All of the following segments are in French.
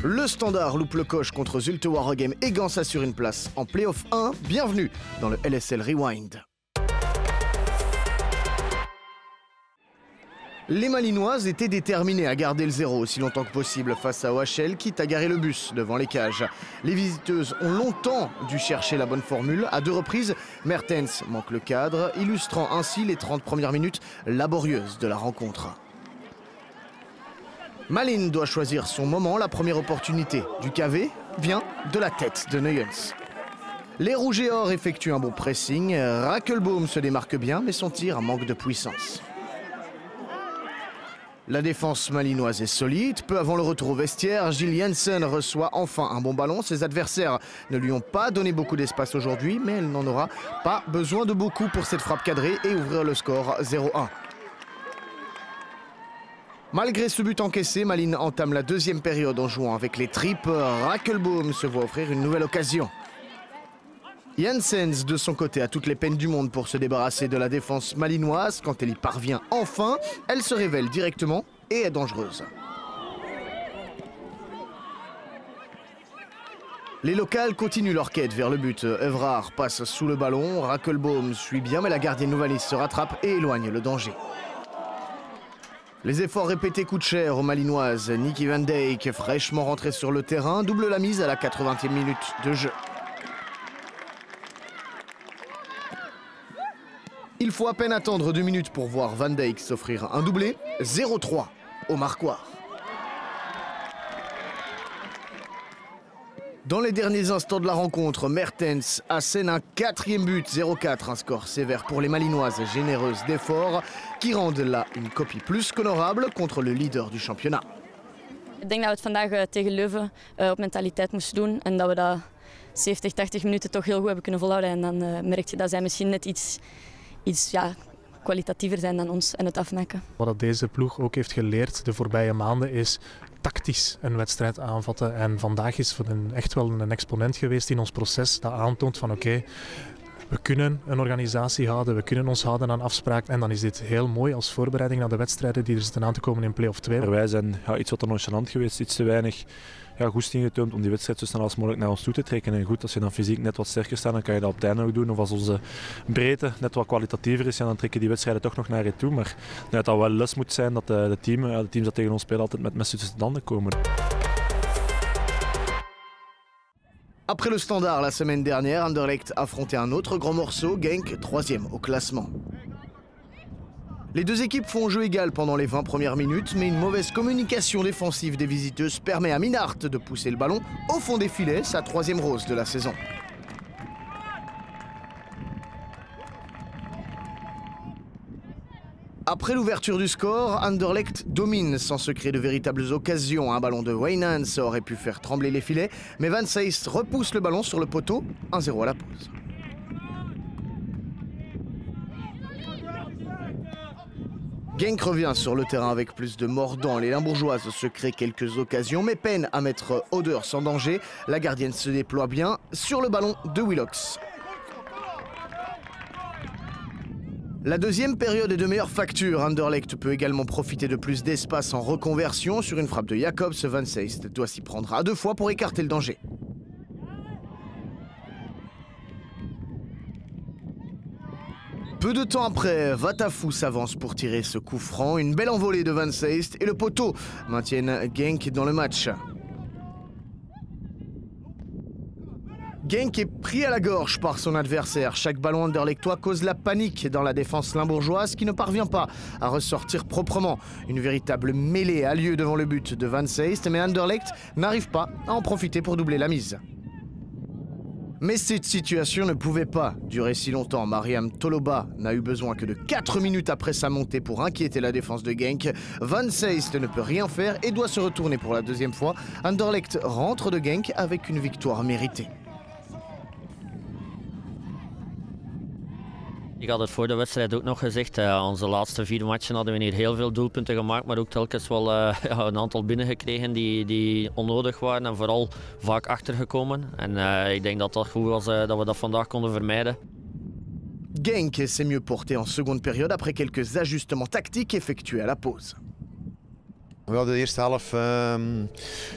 Le Standard loupe le coche contre Zulte Waregem et Gand s'assure une place en Play-off 1. Bienvenue dans le LSL Rewind. Les Malinoises étaient déterminées à garder le zéro aussi longtemps que possible face à OHL, quitte à garer le bus devant les cages. Les visiteuses ont longtemps dû chercher la bonne formule. À 2 reprises, Mertens manque le cadre, illustrant ainsi les 30 premières minutes laborieuses de la rencontre. Malin doit choisir son moment. La première opportunité du KV vient de la tête de Nuyens. Les Rouges et Or effectuent un bon pressing. Rakelbaum se démarque bien, mais son tir manque de puissance. La défense malinoise est solide. Peu avant le retour au vestiaire, Gilles Jensen reçoit enfin un bon ballon. Ses adversaires ne lui ont pas donné beaucoup d'espace aujourd'hui, mais elle n'en aura pas besoin de beaucoup pour cette frappe cadrée et ouvrir le score 0-1. Malgré ce but encaissé, Malin entame la deuxième période en jouant avec les tripes. Rakelbaum se voit offrir une nouvelle occasion. Janssens, de son côté, a toutes les peines du monde pour se débarrasser de la défense malinoise. Quand elle y parvient enfin, elle se révèle directement et est dangereuse. Les locales continuent leur quête vers le but. Evrard passe sous le ballon, Rakelbaum suit bien, mais la gardienne Nouvalis se rattrape et éloigne le danger. Les efforts répétés coûtent cher aux Malinoises. Nikki Van Dijk, fraîchement rentrée sur le terrain, double la mise à la 80e minute de jeu. Il faut à peine attendre 2 minutes pour voir Van Dijk s'offrir un doublé. 0-3 au marquoir. Dans les derniers instants de la rencontre, Mertens assène un 4e but, 0-4, un score sévère pour les Malinoises généreuses d'efforts qui rendent là une copie plus qu'honorable contre le leader du championnat. Ik denk dat we het vandaag tegen Leuven op mentaliteit moesten doen en dat we dat 70, 80 minuten toch heel goed hebben kunnen volhouden. En dan merk je dat zij misschien net iets kwalitatiever zijn dan ons en het afmaken. Wat deze ploeg ook heeft geleerd de voorbije maanden is tactisch een wedstrijd aanvatten. En vandaag is echt wel een exponent geweest in ons proces dat aantoont van oké, we kunnen een organisatie houden, we kunnen ons houden aan afspraken. En dan is dit heel mooi als voorbereiding naar de wedstrijden die er zitten aan te komen in Play-off 2. Wij zijn iets wat nonchalant geweest, iets te weinig goesting getoond om die wedstrijd zo snel als mogelijk naar ons toe te trekken. En goed, als je dan fysiek net wat sterker staat, dan kan je dat op het einde ook doen. Of als onze breedte net wat kwalitatiever is, dan trekken die wedstrijden toch nog naar je toe. Maar dat wel les moet zijn dat de teams dat tegen ons spelen altijd met mes tussen de tanden komen. Après le Standard la semaine dernière, Anderlecht affrontait un autre gros morceau, Genk, 3e au classement. Les deux équipes font jeu égal pendant les 20 premières minutes, mais une mauvaise communication défensive des visiteuses permet à Minart de pousser le ballon au fond des filets, sa 3e rose de la saison. Après l'ouverture du score, Anderlecht domine sans se créer de véritables occasions. Un ballon de Wijnands aurait pu faire trembler les filets, mais Van Seist repousse le ballon sur le poteau, 1-0 à la pause. Genk revient sur le terrain avec plus de mordant. Les Limbourgeoises se créent quelques occasions, mais peinent à mettre Odeur sans danger. La gardienne se déploie bien sur le ballon de Willox. La deuxième période est de meilleure facture. Anderlecht peut également profiter de plus d'espace en reconversion. Sur une frappe de Jacobs, Van Seist doit s'y prendre à 2 fois pour écarter le danger. Peu de temps après, Vatafou s'avance pour tirer ce coup franc. Une belle envolée de Van Seist et le poteau maintiennent Genk dans le match. Genk est pris à la gorge par son adversaire. Chaque ballon anderlechtois cause la panique dans la défense limbourgeoise qui ne parvient pas à ressortir proprement. Une véritable mêlée a lieu devant le but de Van Seist, mais Anderlecht n'arrive pas à en profiter pour doubler la mise. Mais cette situation ne pouvait pas durer si longtemps. Mariam Toloba n'a eu besoin que de 4 minutes après sa montée pour inquiéter la défense de Genk. Van Seist ne peut rien faire et doit se retourner pour la 2e fois. Anderlecht rentre de Genk avec une victoire méritée. Ik had het voor de wedstrijd ook nog gezegd. Onze laatste 4 matchen hadden we hier heel veel doelpunten gemaakt, maar ook telkens wel een aantal binnengekregen die onnodig waren en vooral vaak achtergekomen. En ik denk dat dat goed was dat we dat vandaag konden vermijden. Genk s'est mieux porté en seconde période après quelques ajustements tactiques effectués à la pause. We hadden de eerste helft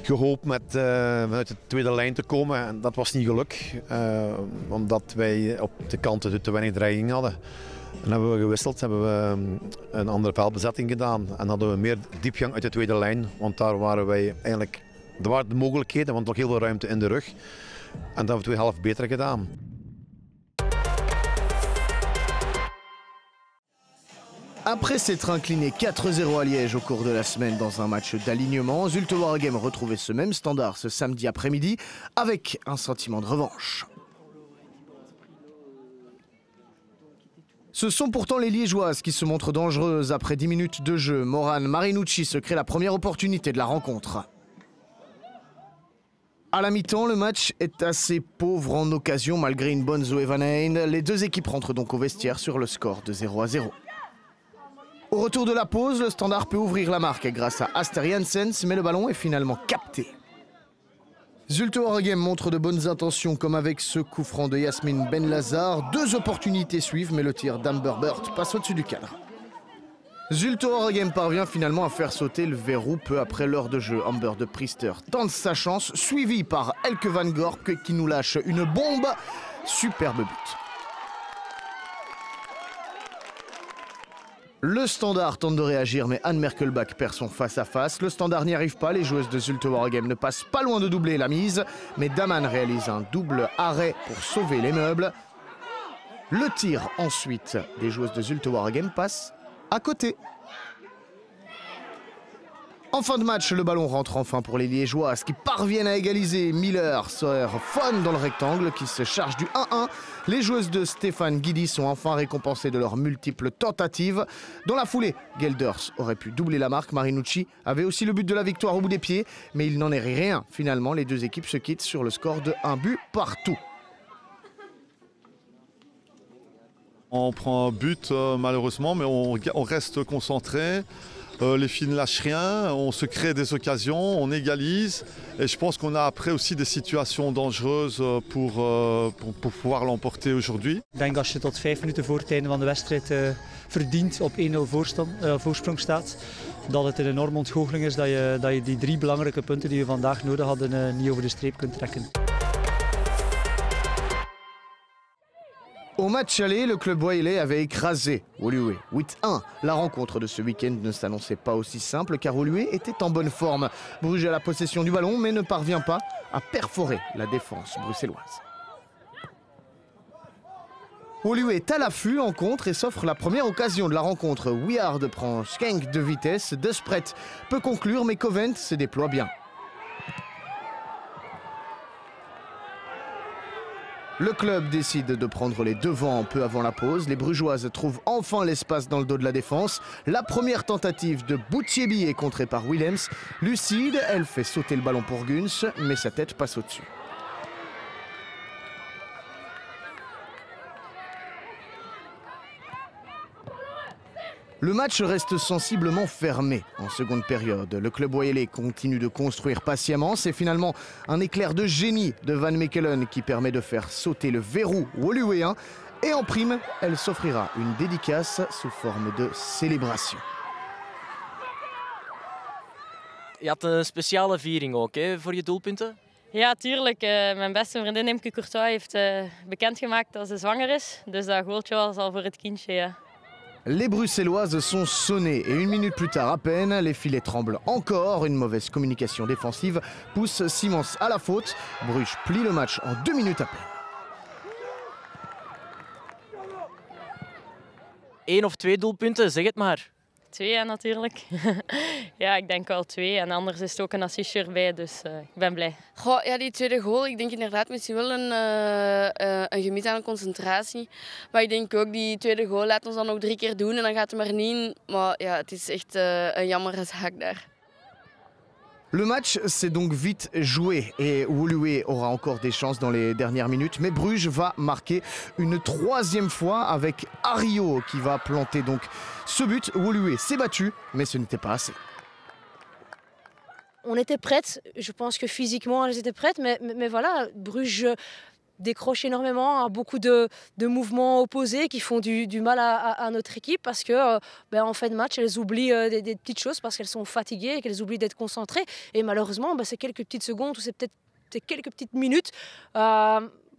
gehoopt met vanuit de tweede lijn te komen en dat was niet geluk. Omdat wij op de kanten te weinig dreiging hadden. Dan hebben we gewisseld, hebben we een andere veldbezetting gedaan en hadden we meer diepgang uit de tweede lijn. Want daar waren wij eigenlijk, er waren de mogelijkheden, want er was heel veel ruimte in de rug. En dat hebben we de tweede helft beter gedaan. Après s'être incliné 4-0 à Liège au cours de la semaine dans un match d'alignement, Zulte Waregem retrouvait ce même standard ce samedi après-midi avec un sentiment de revanche. Ce sont pourtant les Liégeoises qui se montrent dangereuses. Après 10 minutes de jeu, Morane Marinucci se crée la première opportunité de la rencontre. À la mi-temps, le match est assez pauvre en occasion malgré une bonne Zoe Van Heijn. Les deux équipes rentrent donc au vestiaire sur le score de 0-0. Au retour de la pause, le Standard peut ouvrir la marque grâce à Aster Janssens, mais le ballon est finalement capté. Zulte Waregem montre de bonnes intentions comme avec ce coup franc de Yasmine Benlazar. Deux opportunités suivent, mais le tir d'Amber Burt passe au-dessus du cadre. Zulte Waregem parvient finalement à faire sauter le verrou peu après l'heure de jeu. Amber de Priester tente sa chance, suivi par Elke van Gorp qui nous lâche une bombe. Superbe but. Le Standard tente de réagir, mais Anne Merkelbach perd son face-à-face. Le Standard n'y arrive pas, les joueuses de Zulte Waregem ne passent pas loin de doubler la mise. Mais Daman réalise un double arrêt pour sauver les meubles. Le tir ensuite des joueuses de Zulte Waregem passe à côté. En fin de match, le ballon rentre enfin pour les Liégeoises qui parviennent à égaliser. Miller sort fun dans le rectangle qui se charge du 1-1. Les joueuses de Stéphane Guidi sont enfin récompensées de leurs multiples tentatives. Dans la foulée, Gelders aurait pu doubler la marque. Marinucci avait aussi le but de la victoire au bout des pieds. Mais il n'en est rien. Finalement, les deux équipes se quittent sur le score de 1 but partout. On prend un but malheureusement, mais on reste concentré. Les filles ne lâchent rien, on se crée des occasions, on égalise. Et je pense qu'on a après aussi des situations dangereuses pour pouvoir l'emporter aujourd'hui. Ik denk als je tot 5 minuten voor het einde van de wedstrijd verdiend op 1-0 voorsprong staat, dat het een enorme ontgoocheling is dat je die 3 belangrijke punten die we vandaag nodig hadden niet over de streep kunt trekken. Au match aller, le club Wailet avait écrasé Woluwe 8-1. La rencontre de ce week-end ne s'annonçait pas aussi simple car Woluwe était en bonne forme. Bruges a la possession du ballon mais ne parvient pas à perforer la défense bruxelloise. Woluwe est à l'affût en contre et s'offre la première occasion de la rencontre. Wiard prend Schenk de vitesse, De Spret peut conclure mais Covent se déploie bien. Le club décide de prendre les devants peu avant la pause. Les Brugeoises trouvent enfin l'espace dans le dos de la défense. La première tentative de Boutiebi est contrée par Willems. Lucide, elle fait sauter le ballon pour Guns, mais sa tête passe au-dessus. Le match reste sensiblement fermé en seconde période. Le club Wailet continue de construire patiemment. C'est finalement un éclair de génie de Van Mechelen qui permet de faire sauter le verrou woluwéen. Et en prime, elle s'offrira une dédicace sous forme de célébration. Je had een speciale viering ook hè, voor je doelpunten? Ja, tuurlijk. Mijn beste vriendin Imke Courtois heeft bekendgemaakt dat ze zwanger is. Dus dat goaltje was al voor het kindje, ja. Les Bruxelloises sont sonnées et une minute plus tard à peine, les filets tremblent encore. Une mauvaise communication défensive pousse Simons à la faute. Bruges plie le match en 2 minutes à peine. 1 of 2 doelpunten, zeg het maar. 2 natuurlijk. Ja, ik denk wel 2. En anders is het ook een assistje erbij, dus ik ben blij. Goh, ja, die tweede goal, ik denk inderdaad misschien wel een gemis aan concentratie. Maar ik denk ook die tweede goal laat ons dan nog 3 keer doen en dan gaat het maar niet in. Maar ja, het is echt een jammere zaak daar. Le match s'est donc vite joué et Woluwe aura encore des chances dans les dernières minutes. Mais Bruges va marquer une 3e fois avec Ario qui va planter donc ce but. Woluwe s'est battu, mais ce n'était pas assez. On était prêtes, je pense que physiquement elles étaient prêtes, mais voilà, Bruges décroche énormément, a beaucoup de mouvements opposés qui font du mal à notre équipe parce que en fin de match, elles oublient des petites choses parce qu'elles sont fatiguées et qu'elles oublient d'être concentrées. Et malheureusement, c'est quelques petites secondes ou c'est peut-être quelques petites minutes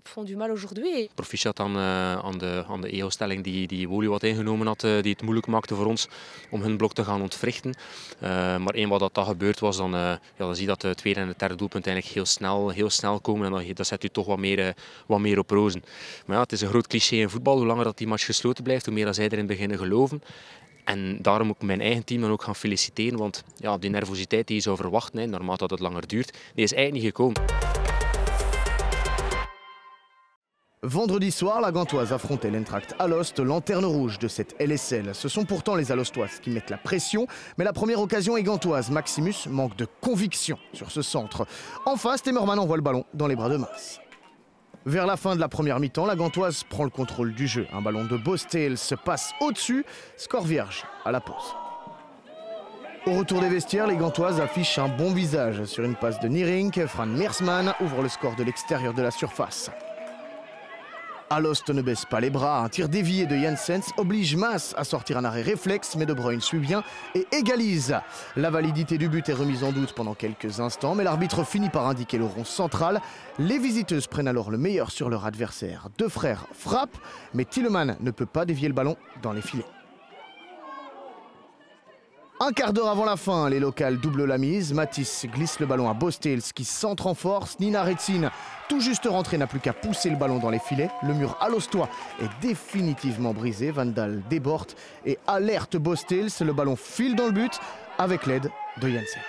font du mal aujourd'hui. Proficiat aan de EO-stelling die Woli wat ingenomen had, die het moeilijk maakte voor ons om hun blok te gaan ontwrichten. Maar eenmaal dat gebeurd was, dan zie je dat de tweede en het derde doelpunt eigenlijk heel snel komen en dat zet u toch wat meer op rozen. Maar ja, het is een groot cliché in voetbal, hoe langer dat die match gesloten blijft, hoe meer dat zij erin beginnen geloven. En daarom moet ik mijn eigen team dan ook gaan feliciteren, want ja, die nervositeit die je zou verwachten, naarmate dat het langer duurt, die is eigenlijk niet gekomen. Vendredi soir, la Gantoise affrontait l'Eintracht Alost, lanterne rouge de cette LSL. Ce sont pourtant les Alostoises qui mettent la pression, mais la première occasion est gantoise. Maximus manque de conviction sur ce centre. En face, Temmerman envoie le ballon dans les bras de Mas. Vers la fin de la première mi-temps, la Gantoise prend le contrôle du jeu. Un ballon de Bosteel se passe au-dessus, score vierge à la pause. Au retour des vestiaires, les Gantoises affichent un bon visage. Sur une passe de Nierink, Fran Meersman ouvre le score de l'extérieur de la surface. Alost ne baisse pas les bras, un tir dévié de Janssens oblige Mas à sortir un arrêt réflexe, mais De Bruyne suit bien et égalise. La validité du but est remise en doute pendant quelques instants, mais l'arbitre finit par indiquer le rond central. Les visiteuses prennent alors le meilleur sur leur adversaire. Deux frères frappent, mais Tilleman ne peut pas dévier le ballon dans les filets. Un quart d'heure avant la fin, les locales doublent la mise. Matisse glisse le ballon à Bosteel qui centre en force. Nina Retzin, tout juste rentrée, n'a plus qu'à pousser le ballon dans les filets. Le mur alostois est définitivement brisé. Vandal déborde et alerte Bosteel. Le ballon file dans le but avec l'aide de Janssen.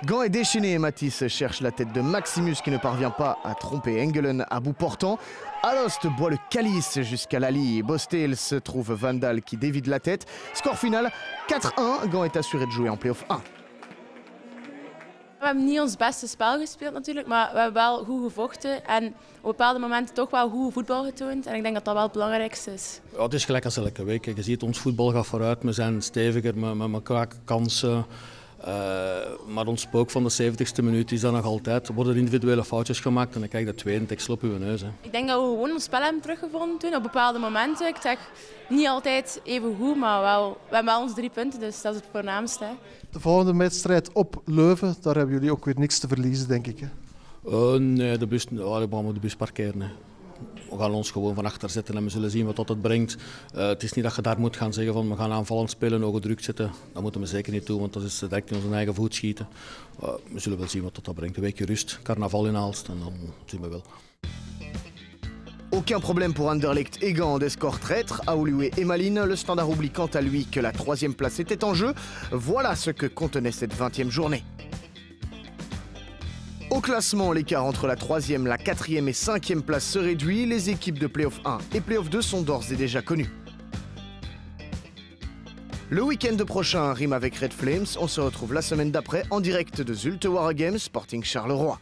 Gant est déchaîné et Matisse cherche la tête de Maximus qui ne parvient pas à tromper Engelen à bout portant. Alost boit le calice jusqu'à Lali. Bosteel se trouve Vandal qui dévide la tête. Score final 4-1. Gant est assuré de jouer en play-off 1. We hebben niet ons beste spel gespeeld natuurlijk, maar we hebben wel goed gevochten en op bepaalde momenten toch wel goed voetbal getoond. En ik denk dat dat wel het belangrijkste is. Ja, het is gelijk als elke week. Je ziet, ons voetbal gaat vooruit. We zijn steviger, we kraken kansen. Maar ons spook van de 70ste minuut is dan nog altijd. Er worden individuele foutjes gemaakt en dan krijg je de tweede tekst op je neus. Hè. Ik denk dat we gewoon ons spel hebben teruggevonden toen op bepaalde momenten. Ik zeg niet altijd even goed, maar we hebben wel onze 3 punten, dus dat is het voornaamste. Hè. De volgende wedstrijd op Leuven, daar hebben jullie ook weer niks te verliezen, denk ik. Hè? Nee, de bus, we gaan de bus parkeren. Hè. We gaan ons gewoon van achter zetten en we zullen zien wat dat brengt. Het is niet dat je daar moet gaan zeggen van we gaan aanvallend spelen, ogen druk zetten. Dat moeten we zeker niet doen, want dat is direct in onze eigen voet schieten. We zullen wel zien wat dat brengt. Een weekje rust, carnaval in Aalst en dan zien we wel. Aucun problème pour Anderlecht et Gand, des scores traîtres. Aoulué et Malines, le Standard oublie quant à lui que la 3e place était en jeu. Voilà ce que contenait cette 20e journée. Au classement, l'écart entre la 3e, la 4e et 5e place se réduit. Les équipes de Play-off 1 et Play-off 2 sont d'ores et déjà connues. Le week-end prochain rime avec Red Flames. On se retrouve la semaine d'après en direct de Zulte Waregem, Sporting Charleroi.